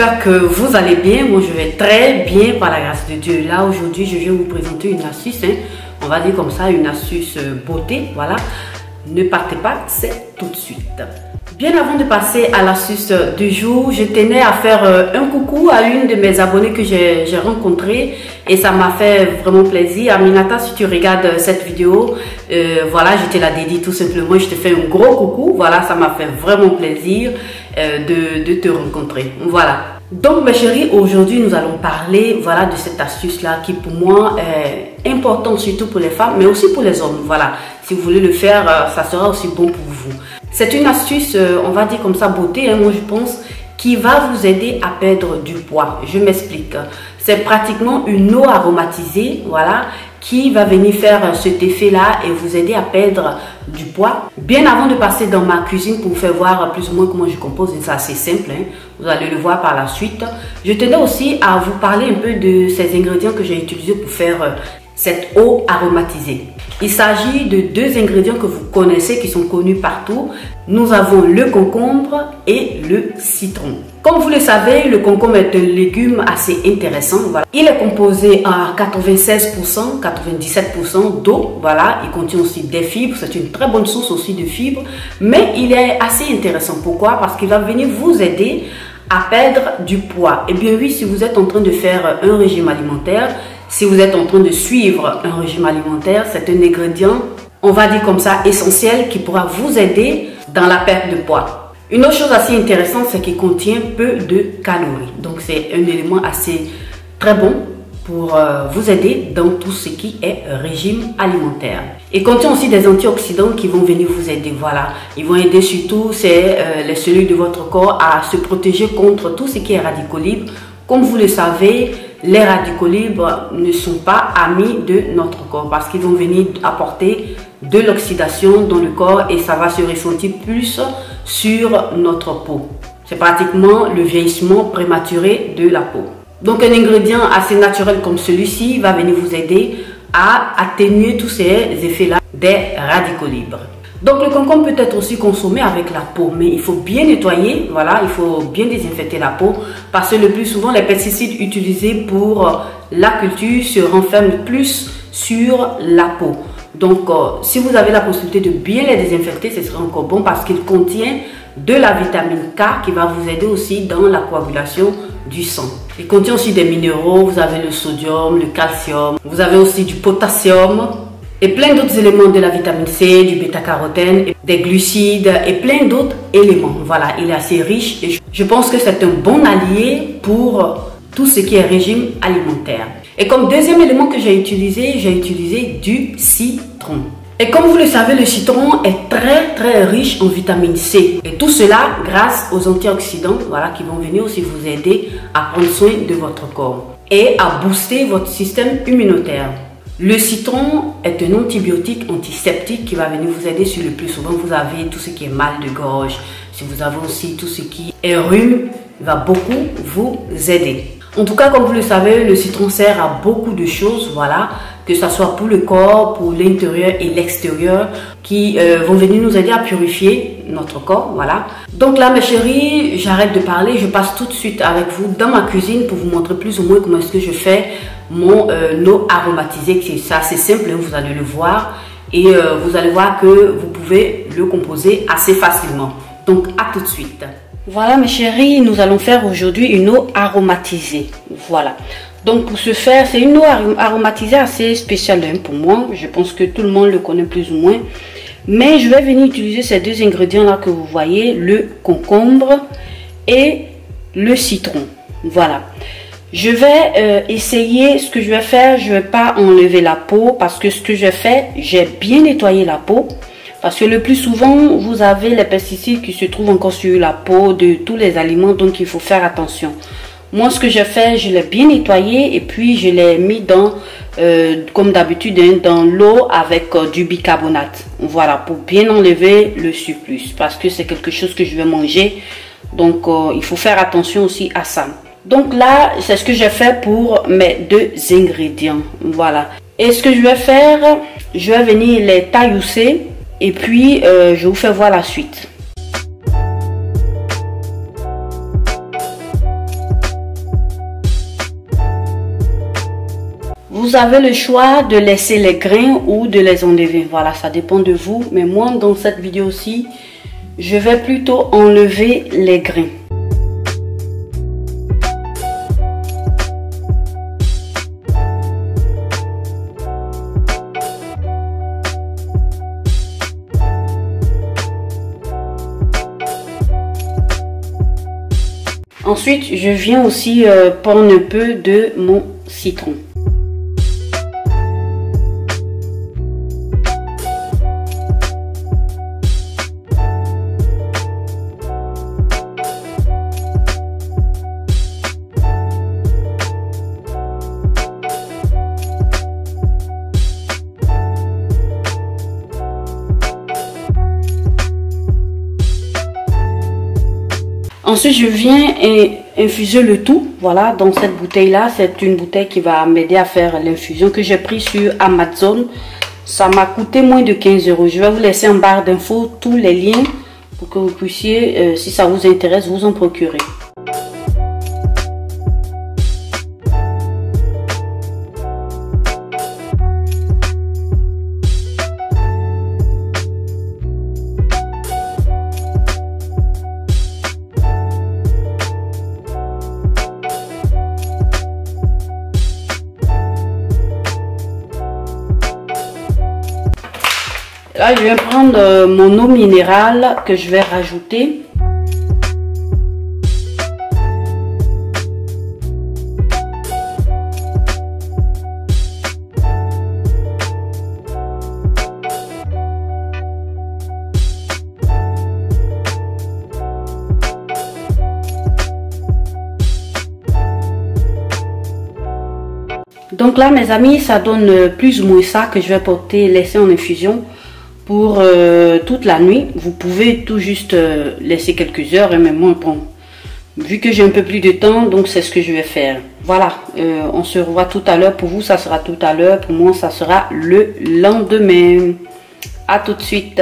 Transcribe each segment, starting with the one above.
j'espère que vous allez bien. Moi, je vais très bien par la grâce de Dieu. Là, aujourd'hui, je vais vous présenter une astuce, on va dire comme ça, une astuce beauté, voilà. Ne partez pas, c'est tout de suite. Bien avant de passer à l'astuce du jour, je tenais à faire un coucou à une de mes abonnées que j'ai rencontrée et ça m'a fait vraiment plaisir. Aminata, si tu regardes cette vidéo, voilà, je te la dédie tout simplement. Je te fais un gros coucou, voilà, ça m'a fait vraiment plaisir de te rencontrer. Voilà. Donc mes chéris, aujourd'hui nous allons parler, voilà, de cette astuce là qui pour moi est importante surtout pour les femmes mais aussi pour les hommes. Voilà, si vous voulez le faire, ça sera aussi bon pour vous. C'est une astuce, on va dire comme ça, beauté, moi je pense, qui va vous aider à perdre du poids. Je m'explique. C'est pratiquement une eau aromatisée, voilà, qui va venir faire cet effet-là et vous aider à perdre du poids. Bien avant de passer dans ma cuisine pour vous faire voir plus ou moins comment je compose, c'est assez simple, vous allez le voir par la suite. Je tenais aussi à vous parler un peu de ces ingrédients que j'ai utilisés pour faire cette eau aromatisée. Il s'agit de deux ingrédients que vous connaissez, qui sont connus partout. Nous avons le concombre et le citron. Comme vous le savez, le concombre est un légume assez intéressant. Voilà. Il est composé à 96%, 97% d'eau. Voilà. Il contient aussi des fibres. C'est une très bonne source aussi de fibres. Mais il est assez intéressant. Pourquoi? Parce qu'il va venir vous aider à perdre du poids. Et bien oui, si vous êtes en train de faire un régime alimentaire, si vous êtes en train de suivre un régime alimentaire, c'est un ingrédient, on va dire comme ça, essentiel qui pourra vous aider dans la perte de poids. Une autre chose assez intéressante, c'est qu'il contient peu de calories. Donc c'est un élément assez très bon pour vous aider dans tout ce qui est régime alimentaire. Il contient aussi des antioxydants qui vont venir vous aider. Voilà, ils vont aider surtout les cellules de votre corps à se protéger contre tout ce qui est radicaux libres. Comme vous le savez, les radicaux libres ne sont pas amis de notre corps parce qu'ils vont venir apporter de l'oxydation dans le corps et ça va se ressentir plus sur notre peau. C'est pratiquement le vieillissement prématuré de la peau. Donc un ingrédient assez naturel comme celui-ci va venir vous aider à atténuer tous ces effets-là des radicaux libres. Donc le concombre peut être aussi consommé avec la peau, mais il faut bien nettoyer, voilà, il faut bien désinfecter la peau parce que le plus souvent les pesticides utilisés pour la culture se renferment plus sur la peau. Donc si vous avez la possibilité de bien les désinfecter, ce serait encore bon parce qu'il contient de la vitamine K qui va vous aider aussi dans la coagulation du sang. Il contient aussi des minéraux, vous avez le sodium, le calcium, vous avez aussi du potassium et plein d'autres éléments de la vitamine C, du bêta-carotène, des glucides et plein d'autres éléments. Voilà, il est assez riche et je pense que c'est un bon allié pour tout ce qui est régime alimentaire. Et comme deuxième élément que j'ai utilisé du citron. Et comme vous le savez, le citron est très riche en vitamine C. Et tout cela grâce aux antioxydants, voilà, qui vont venir aussi vous aider à prendre soin de votre corps et à booster votre système immunitaire. Le citron est un antibiotique antiseptique qui va venir vous aider sur le plus souvent. Vous avez tout ce qui est mal de gorge. Si vous avez aussi tout ce qui est rhume, il va beaucoup vous aider. En tout cas, comme vous le savez, le citron sert à beaucoup de choses, voilà, que ce soit pour le corps, pour l'intérieur et l'extérieur, qui vont venir nous aider à purifier notre corps, voilà. Donc là, mes chéris, j'arrête de parler, je passe tout de suite avec vous dans ma cuisine pour vous montrer plus ou moins comment est-ce que je fais mon eau aromatisée. C'est assez simple, vous allez le voir et vous allez voir que vous pouvez le composer assez facilement. Donc à tout de suite. Voilà mes chéris, nous allons faire aujourd'hui une eau aromatisée. Voilà. Donc pour ce faire, c'est une eau aromatisée assez spéciale pour moi. Je pense que tout le monde le connaît plus ou moins. Mais je vais venir utiliser ces deux ingrédients là que vous voyez, le concombre et le citron. Voilà. Je vais essayer, ce que je vais faire, je ne vais pas enlever la peau parce que ce que je fais, j'ai bien nettoyé la peau. Parce que le plus souvent, vous avez les pesticides qui se trouvent encore sur la peau de tous les aliments, donc il faut faire attention. Moi, ce que j'ai fait, je l'ai bien nettoyé et puis je l'ai mis dans, comme d'habitude, dans l'eau avec du bicarbonate. Voilà, pour bien enlever le surplus parce que c'est quelque chose que je vais manger. Donc, il faut faire attention aussi à ça. Donc là, c'est ce que j'ai fait pour mes deux ingrédients. Voilà. Et ce que je vais faire, je vais venir les taillousser. Et puis, je vous fais voir la suite. Vous avez le choix de laisser les grains ou de les enlever. Voilà, ça dépend de vous. Mais moi, dans cette vidéo-ci, je vais plutôt enlever les grains. Ensuite, je viens aussi prendre un peu de mon citron. Ensuite, je viens infuser le tout, voilà, dans cette bouteille-là. C'est une bouteille qui va m'aider à faire l'infusion que j'ai pris sur Amazon. Ça m'a coûté moins de 15 €. Je vais vous laisser en barre d'infos tous les liens pour que vous puissiez, si ça vous intéresse, vous en procurer. Là, je vais prendre mon eau minérale que je vais rajouter. Donc là, mes amis, ça donne plus ou moins ça que je vais laisser en infusion pour toute la nuit. Vous pouvez tout juste laisser quelques heures, mais moi, bon, vu que j'ai un peu plus de temps, donc c'est ce que je vais faire. Voilà, on se revoit tout à l'heure. Pour vous, ça sera tout à l'heure. Pour moi, ça sera le lendemain. À tout de suite.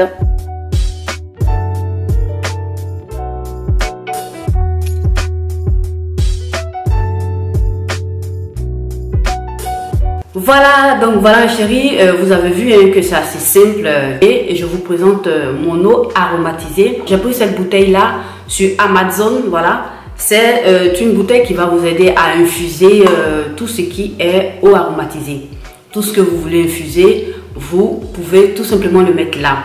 Voilà, donc voilà chérie, vous avez vu hein, que c'est assez simple et je vous présente mon eau aromatisée. J'ai pris cette bouteille là sur Amazon, voilà. C'est une bouteille qui va vous aider à infuser tout ce qui est eau aromatisée. Tout ce que vous voulez infuser, vous pouvez tout simplement le mettre là.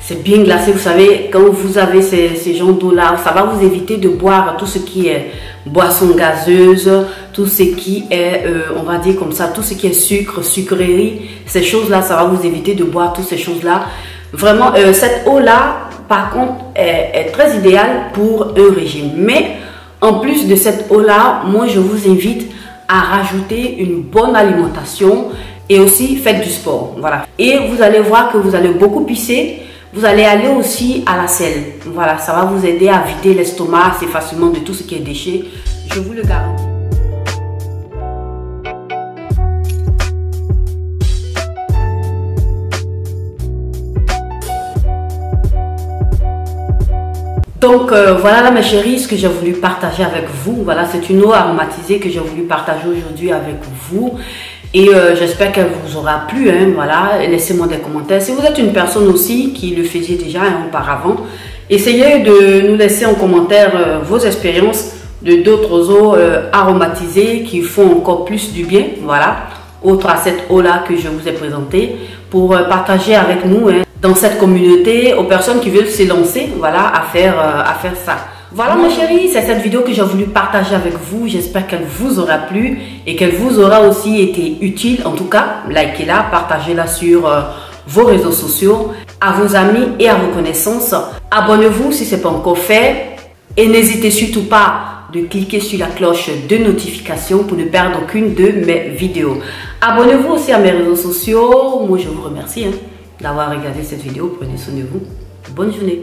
C'est bien glacé, vous savez, quand vous avez ces genres d'eau là, ça va vous éviter de boire tout ce qui est boisson gazeuse, tout ce qui est, on va dire comme ça, tout ce qui est sucre, sucrerie, ces choses là, ça va vous éviter de boire toutes ces choses là. Vraiment, cette eau là, par contre, est très idéale pour un régime. Mais en plus de cette eau là, moi je vous invite à rajouter une bonne alimentation et aussi faites du sport, voilà. Et vous allez voir que vous allez beaucoup pisser. Vous allez aller aussi à la selle. Voilà, ça va vous aider à vider l'estomac assez facilement de tout ce qui est déchets. Je vous le garantis. Donc voilà mes chéris, ce que j'ai voulu partager avec vous. Voilà, c'est une eau aromatisée que j'ai voulu partager aujourd'hui avec vous. Et j'espère qu'elle vous aura plu, hein, voilà, laissez-moi des commentaires. Si vous êtes une personne aussi qui le faisait déjà hein, auparavant, essayez de nous laisser en commentaire vos expériences de d'autres eaux aromatisées qui font encore plus du bien, voilà, autre à cette eau-là que je vous ai présentée, pour partager avec nous hein, dans cette communauté aux personnes qui veulent se lancer, voilà, à faire ça. Voilà mes chéris, c'est cette vidéo que j'ai voulu partager avec vous. J'espère qu'elle vous aura plu et qu'elle vous aura aussi été utile. En tout cas, likez-la, partagez-la sur vos réseaux sociaux, à vos amis et à vos connaissances. Abonnez-vous si ce n'est pas encore fait. Et n'hésitez surtout pas de cliquer sur la cloche de notification pour ne perdre aucune de mes vidéos. Abonnez-vous aussi à mes réseaux sociaux. Moi, je vous remercie d'avoir regardé cette vidéo. Prenez soin de vous. Bonne journée.